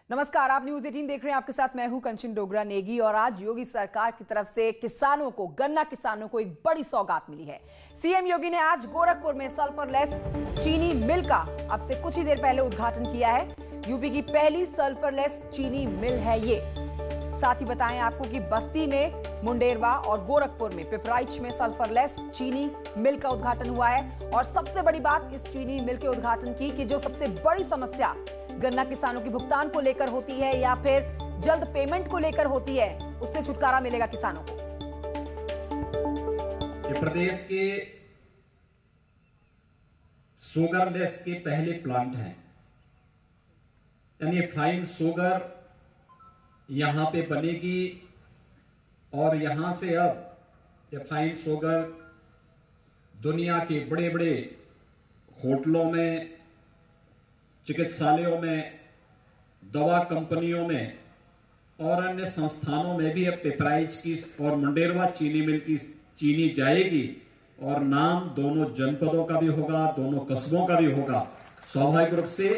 नमस्कार, आप न्यूज 18 देख रहे हैं। आपके साथ मैं हूं कंचन डोगरा नेगी। और आज योगी सरकार की तरफ से किसानों को, गन्ना किसानों को एक बड़ी सौगात मिली है। सीएम योगी ने आज गोरखपुर में सल्फरलेस चीनी मिल का अब से कुछ ही देर पहले उद्घाटन किया है। यूपी की पहली सल्फरलेस चीनी मिल है ये। साथ ही बताएं आपको कि बस्ती में, मुंडेरवा और गोरखपुर में, पिपराइच में सल्फरलेस चीनी मिल का उद्घाटन हुआ है। और सबसे बड़ी बात इस चीनी मिल के उद्घाटन की कि जो सबसे बड़ी समस्या गन्ना किसानों की भुगतान को लेकर होती है या फिर जल्द पेमेंट को लेकर होती है, उससे छुटकारा मिलेगा किसानों को। ये प्रदेश के शुगरलेस के पहले प्लांट हैं, यानी फाइन शुगर यहां पे बनेगी और यहां से अब ये फाइन शुगर दुनिया के बड़े बड़े होटलों में, चिकित्सालयों में, दवा कंपनियों में और अन्य संस्थानों में भी अब पिपराइच की और मुंडेरवा चीनी मिल की चीनी जाएगी। और नाम दोनों जनपदों का भी होगा, दोनों कस्बों का भी होगा। स्वाभाविक रूप से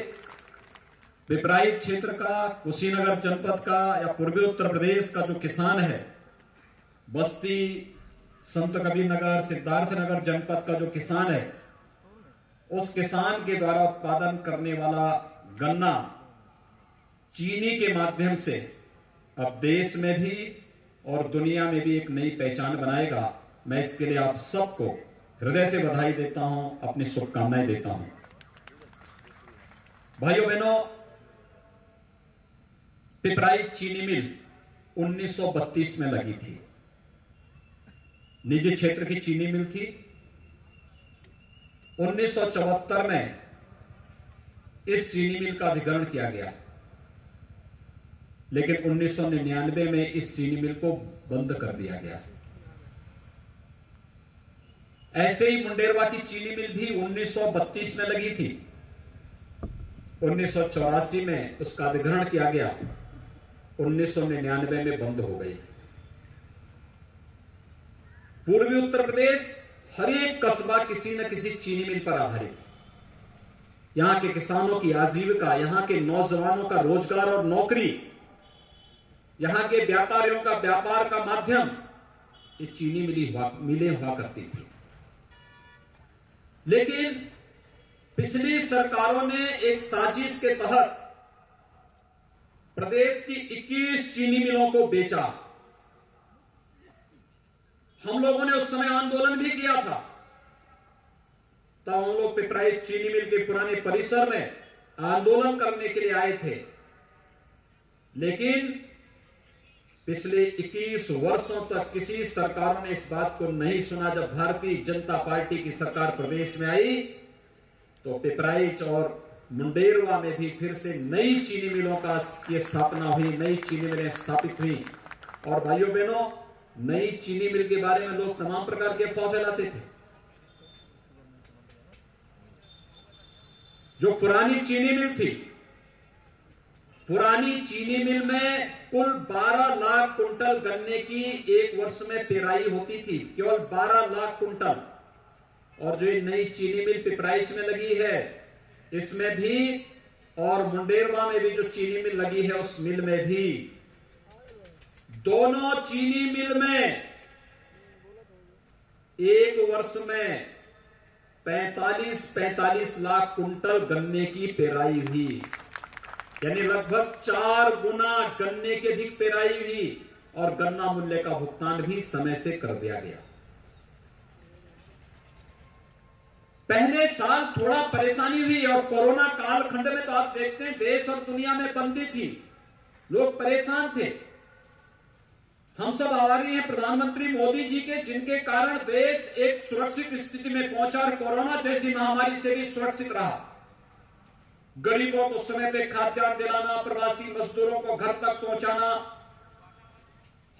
पिपराइच क्षेत्र का, कुशीनगर जनपद का या पूर्वी उत्तर प्रदेश का जो किसान है, बस्ती, संत कबीर नगर, सिद्धार्थनगर जनपद का जो किसान है, उस किसान के द्वारा उत्पादन करने वाला गन्ना चीनी के माध्यम से अब देश में भी और दुनिया में भी एक नई पहचान बनाएगा। मैं इसके लिए आप सबको हृदय से बधाई देता हूं, अपनी शुभकामनाएं देता हूं। भाइयों बहनों, पिपराइच चीनी मिल 1932 में लगी थी। निजी क्षेत्र की चीनी मिल थी। 1974 में इस चीनी मिल का अधिग्रहण किया गया, लेकिन 1999 में इस चीनी मिल को बंद कर दिया गया। ऐसे ही मुंडेरवा की चीनी मिल भी 1932 में लगी थी। 1984 में उसका अधिग्रहण किया गया, 1999 में बंद हो गई। पूर्वी उत्तर प्रदेश हर एक कस्बा किसी न किसी चीनी मिल पर आधारित। यहां के किसानों की आजीविका, यहां के नौजवानों का रोजगार और नौकरी, यहां के व्यापारियों का व्यापार का माध्यम ये चीनी मिलें हुआ करती थी। लेकिन पिछली सरकारों ने एक साजिश के तहत प्रदेश की 21 चीनी मिलों को बेचा। हम लोगों ने उस समय आंदोलन भी किया था। तब हम लोग पिपराइच चीनी मिल के पुराने परिसर में आंदोलन करने के लिए आए थे। लेकिन पिछले 21 वर्षों तक किसी सरकारों ने इस बात को नहीं सुना। जब भारतीय जनता पार्टी की सरकार प्रदेश में आई तो पिपराइच और मुंडेरवा में भी फिर से नई चीनी मिलों की स्थापना हुई, नई चीनी मिलें स्थापित हुई। और भाइयों बहनों, नई चीनी मिल के बारे में लोग तमाम प्रकार के अफवाह फैलाते थे। जो पुरानी चीनी मिल थी, पुरानी चीनी मिल में कुल 12 लाख कुंटल गन्ने की एक वर्ष में पेराई होती थी, केवल 12 लाख कुंटल। और जो ये नई चीनी मिल पिपराइच में लगी है, इसमें भी और मुंडेरवा में भी जो चीनी मिल लगी है, उस मिल में भी, दोनों चीनी मिल में एक वर्ष में 45 लाख कुंटल गन्ने की पेराई हुई। यानी लगभग 4 गुना गन्ने की अधिक पेराई हुई। और गन्ना मूल्य का भुगतान भी समय से कर दिया गया। पहले साल थोड़ा परेशानी हुई और कोरोना कालखंड में तो आप देखते हैं देश और दुनिया में बंदी थी, लोग परेशान थे। हम सब आभारी हैं प्रधानमंत्री मोदी जी के, जिनके कारण देश एक सुरक्षित स्थिति में पहुंचा और कोरोना जैसी महामारी से भी सुरक्षित रहा। गरीबों को समय पे खाद्यान्न दिलाना, प्रवासी मजदूरों को घर तक पहुंचाना,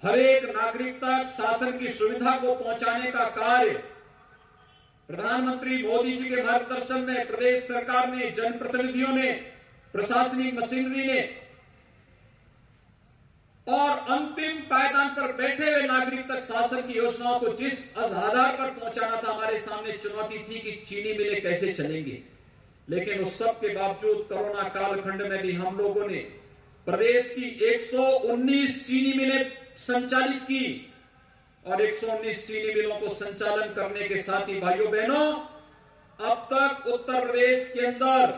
हर एक नागरिक तक शासन की सुविधा को पहुंचाने का कार्य प्रधानमंत्री मोदी जी के मार्गदर्शन में प्रदेश सरकार ने, जनप्रतिनिधियों ने, प्रशासनिक मशीनरी ने और अंतिम पायदान पर बैठे हुए नागरिक तक शासन की योजनाओं को जिस आधार पर पहुंचाना था, हमारे सामने चुनौती थी कि चीनी मिलें कैसे चलेंगे। लेकिन उस सब के बावजूद कोरोना कालखंड में भी हम लोगों ने प्रदेश की 119 चीनी मिलें संचालित की और 119 चीनी मिलों को संचालन करने के साथ ही भाइयों बहनों, अब तक उत्तर प्रदेश के अंदर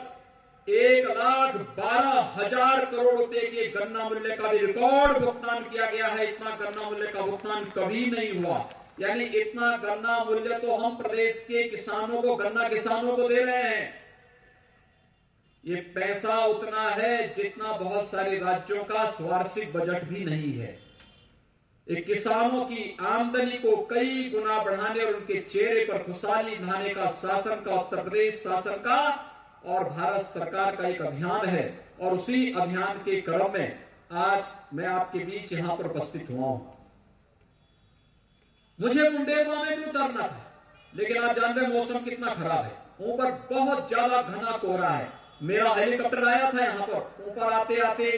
1,12,000 करोड़ रुपए के गन्ना मूल्य का भी रिकॉर्ड भुगतान किया गया है। इतना गन्ना मूल्य का भुगतान कभी नहीं हुआ, यानी इतना गन्ना मूल्य तो हम प्रदेश के किसानों को, गन्ना किसानों को दे रहे हैं। ये पैसा उतना है जितना बहुत सारे राज्यों का वार्षिक बजट भी नहीं है। ये किसानों की आमदनी को कई गुना बढ़ाने और उनके चेहरे पर खुशहाली लाने का शासन का, उत्तर प्रदेश शासन का और भारत सरकार का एक अभियान है। और उसी अभियान के क्रम में आज मैं आपके बीच यहां पर उपस्थित हुआ हूं। मुझे मुंडेरवा में भी उतरना था, लेकिन आज जानते हैं मौसम कितना खराब है। ऊपर बहुत ज्यादा घना कोहरा है। मेरा हेलीकॉप्टर आया था यहां पर, ऊपर आते आते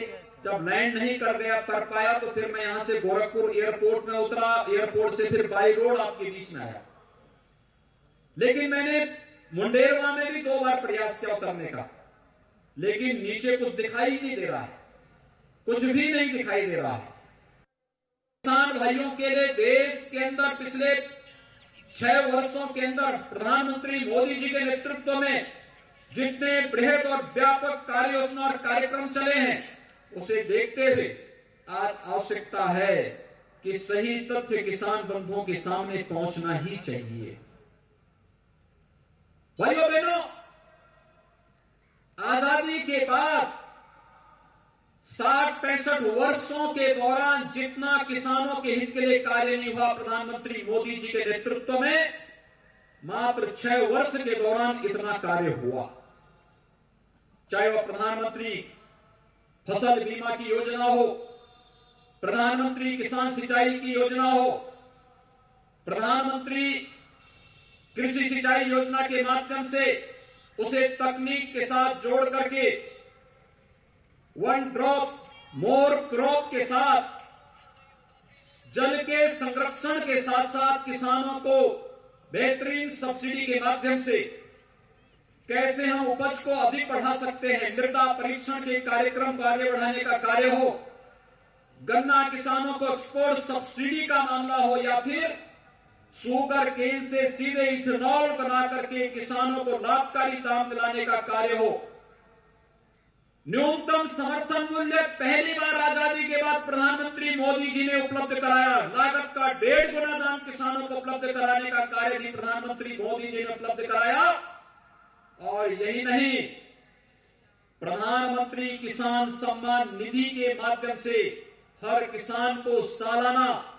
जब लैंड नहीं कर पाया तो फिर मैं यहां से गोरखपुर एयरपोर्ट में उतरा, एयरपोर्ट से फिर बाई रोड आपके बीच में आया। लेकिन मैंने मुंडेरवा में भी 2 बार प्रयास किया उतरने का, लेकिन नीचे कुछ दिखाई नहीं दे रहा है, कुछ भी नहीं दिखाई दे रहा है। किसान भाइयों के लिए देश के अंदर पिछले 6 वर्षों के अंदर प्रधानमंत्री मोदी जी के नेतृत्व में जितने बृहद और व्यापक कार्य योजना और कार्यक्रम चले हैं, उसे देखते हुए आज आवश्यकता है कि सही तथ्य किसान बंधुओं के सामने पहुंचना ही चाहिए। भाइयों बहनों, आजादी के बाद 60-65 वर्षों के दौरान जितना किसानों के हित के लिए कार्य नहीं हुआ प्रधानमंत्री मोदी जी के नेतृत्व में, मात्र 6 वर्ष के दौरान इतना कार्य हुआ। चाहे वह प्रधानमंत्री फसल बीमा की योजना हो, प्रधानमंत्री किसान सिंचाई की योजना हो, प्रधानमंत्री कृषि सिंचाई योजना के माध्यम से उसे तकनीक के साथ जोड़ करके 1 ड्रॉप मोर क्रॉप के साथ जल के संरक्षण के साथ साथ किसानों को बेहतरीन सब्सिडी के माध्यम से कैसे हम उपज को अधिक बढ़ा सकते हैं, मृदा परीक्षण के कार्यक्रम को आगे बढ़ाने का कार्य हो, गन्ना किसानों को एक्सपोर्ट सब्सिडी का मामला हो, या फिर शुगर केन से सीधे इथेनॉल बना करके किसानों को लाभकारी दाम दिलाने का कार्य हो। न्यूनतम समर्थन मूल्य पहली बार आजादी के बाद प्रधानमंत्री मोदी जी ने उपलब्ध कराया। लागत का 1.5 गुना दाम किसानों को उपलब्ध कराने का कार्य भी प्रधानमंत्री मोदी जी ने उपलब्ध कराया। और यही नहीं, प्रधानमंत्री किसान सम्मान निधि के माध्यम से हर किसान को सालाना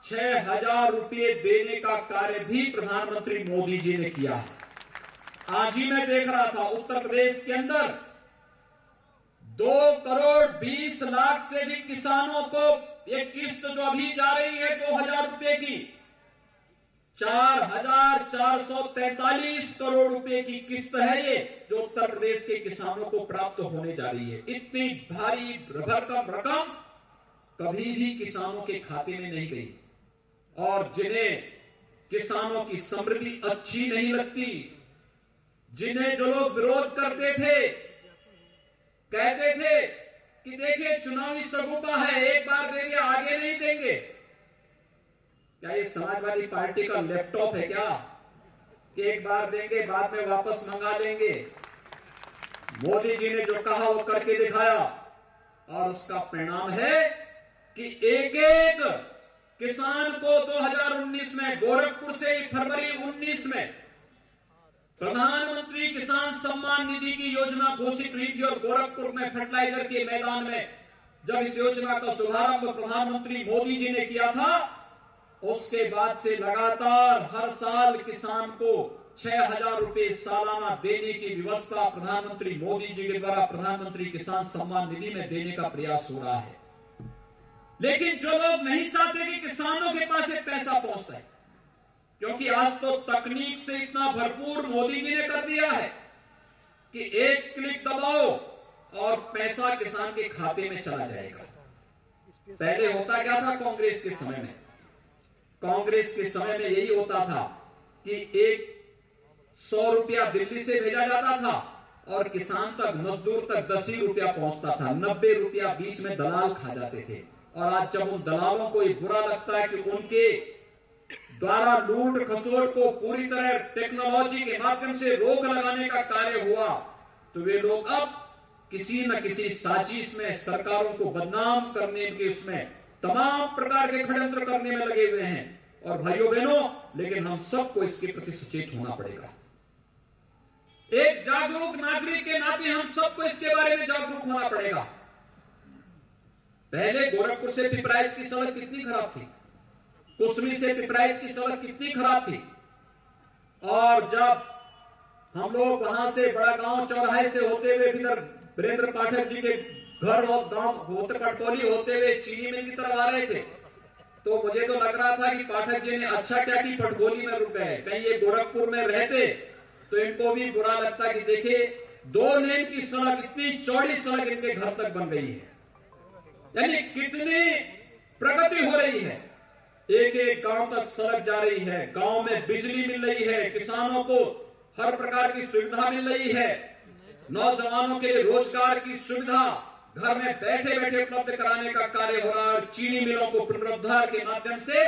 6,000 रुपये देने का कार्य भी प्रधानमंत्री मोदी जी ने किया है। आज ही मैं देख रहा था उत्तर प्रदेश के अंदर 2,20,00,000 से अधिक किसानों को एक किस्त जो अभी जा रही है 2,000 रुपए की, 4,443 करोड़ रुपए की किस्त है ये, जो उत्तर प्रदेश के किसानों को प्राप्त होने जा रही है। इतनी भारी भरकम रकम कभी भी किसानों के खाते में नहीं गई। और जिन्हें किसानों की समृद्धि अच्छी नहीं लगती, जिन्हें जो लोग विरोध करते थे, कहते थे कि देखिए चुनावी सगुफा है, एक बार देंगे आगे नहीं देंगे, क्या ये समाजवादी पार्टी का लैपटॉप है क्या कि एक बार देंगे बाद में वापस मंगा लेंगे? मोदी जी ने जो कहा वो करके दिखाया, और उसका परिणाम है कि एक एक किसान को 2019 में गोरखपुर से फरवरी 19 में प्रधानमंत्री किसान सम्मान निधि की योजना घोषित हुई थी। और गोरखपुर में फर्टिलाइजर के मैदान में जब इस योजना का शुभारंभ प्रधानमंत्री मोदी जी ने किया था, उसके बाद से लगातार हर साल किसान को 6,000 रुपए सालाना देने की व्यवस्था प्रधानमंत्री मोदी जी के द्वारा प्रधानमंत्री किसान सम्मान निधि में देने का प्रयास हो रहा है। लेकिन जो लोग नहीं चाहते कि किसानों के पास एक पैसा पहुंचता है, क्योंकि आज तो तकनीक से इतना भरपूर मोदी जी ने कर दिया है कि एक क्लिक दबाओ और पैसा किसान के खाते में चला जाएगा। पहले होता क्या था कांग्रेस के समय में? कांग्रेस के समय में यही होता था कि 100 रुपया दिल्ली से भेजा जाता था और किसान तक, मजदूर तक 10 ही रुपया पहुंचता था। 90 रुपया बीच में दलाल खा जाते थे। और आज जब उन दलालों को ये बुरा लगता है कि उनके द्वारा लूट खसोट को पूरी तरह टेक्नोलॉजी के माध्यम से रोक लगाने का कार्य हुआ, तो वे लोग अब किसी न किसी साजिश में सरकारों को बदनाम करने के उसमें तमाम प्रकार के षड्यंत्र करने में लगे हुए हैं। और भाइयों बहनों, लेकिन हम सबको इसके प्रति सचेत होना पड़ेगा। एक जागरूक नागरिक के नाते हम सबको इसके बारे में जागरूक होना पड़ेगा। पहले गोरखपुर से पिपराइच की सड़क कितनी खराब थी, कुसमी से पिपराइच की सड़क कितनी खराब थी। और जब हम लोग वहां से बड़ा गांव चौराहे से होते हुए इधर वीरेंद्र पाठक जी के घर और गांव होते कटकोली होते हुए चीनी मिल की तरफ आ रहे थे, तो मुझे तो लग रहा था कि पाठक जी ने अच्छा क्या कि कटकोली में रुक गए। कहीं ये गोरखपुर में रहते तो इनको भी बुरा लगता कि देखिए 2 लेन की सड़क, इतनी चौड़ी सड़क इनके घर तक बन गई है। यानी कितनी प्रगति हो रही है। एक एक गांव तक सड़क जा रही है, गांव में बिजली मिल रही है, किसानों को हर प्रकार की सुविधा मिल रही है, नौजवानों के लिए रोजगार की सुविधा घर में बैठे बैठे उपलब्ध कराने का कार्य हो रहा है। और चीनी मिलों को पुनरुद्धार के माध्यम से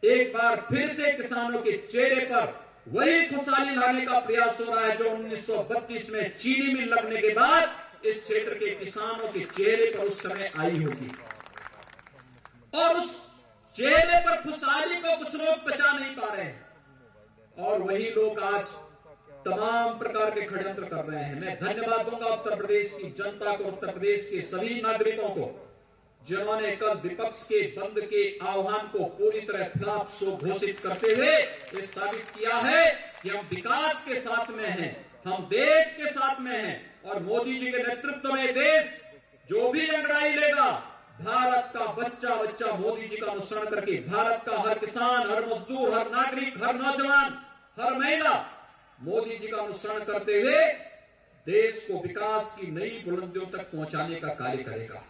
एक बार फिर से किसानों के चेहरे पर वही खुशहाली लाने का प्रयास हो रहा है जो 1932 में चीनी मिल लगने के बाद इस क्षेत्र के किसानों के चेहरे पर उस समय आई होगी। और उस चेहरे पर खुशहाली को कुछ लोग बचा नहीं पा रहे हैं और वही लोग आज तमाम प्रकार के षड्यंत्र कर रहे हैं। मैं धन्यवाद दूंगा उत्तर प्रदेश की जनता को, उत्तर प्रदेश के सभी नागरिकों को, जिन्होंने कल विपक्ष के बंद के आह्वान को पूरी तरह खिलाफ सो घोषित करते हुए ये साबित किया है कि हम विकास के साथ में हैं, हम देश के साथ में हैं। और मोदी जी के नेतृत्व में देश जो भी अंगड़ाई लेगा, भारत का बच्चा बच्चा मोदी जी का अनुसरण करके, भारत का हर किसान, हर मजदूर, हर नागरिक, हर नौजवान, हर महिला मोदी जी का अनुसरण करते हुए देश को विकास की नई बुलंदियों तक पहुंचाने का कार्य करेगा।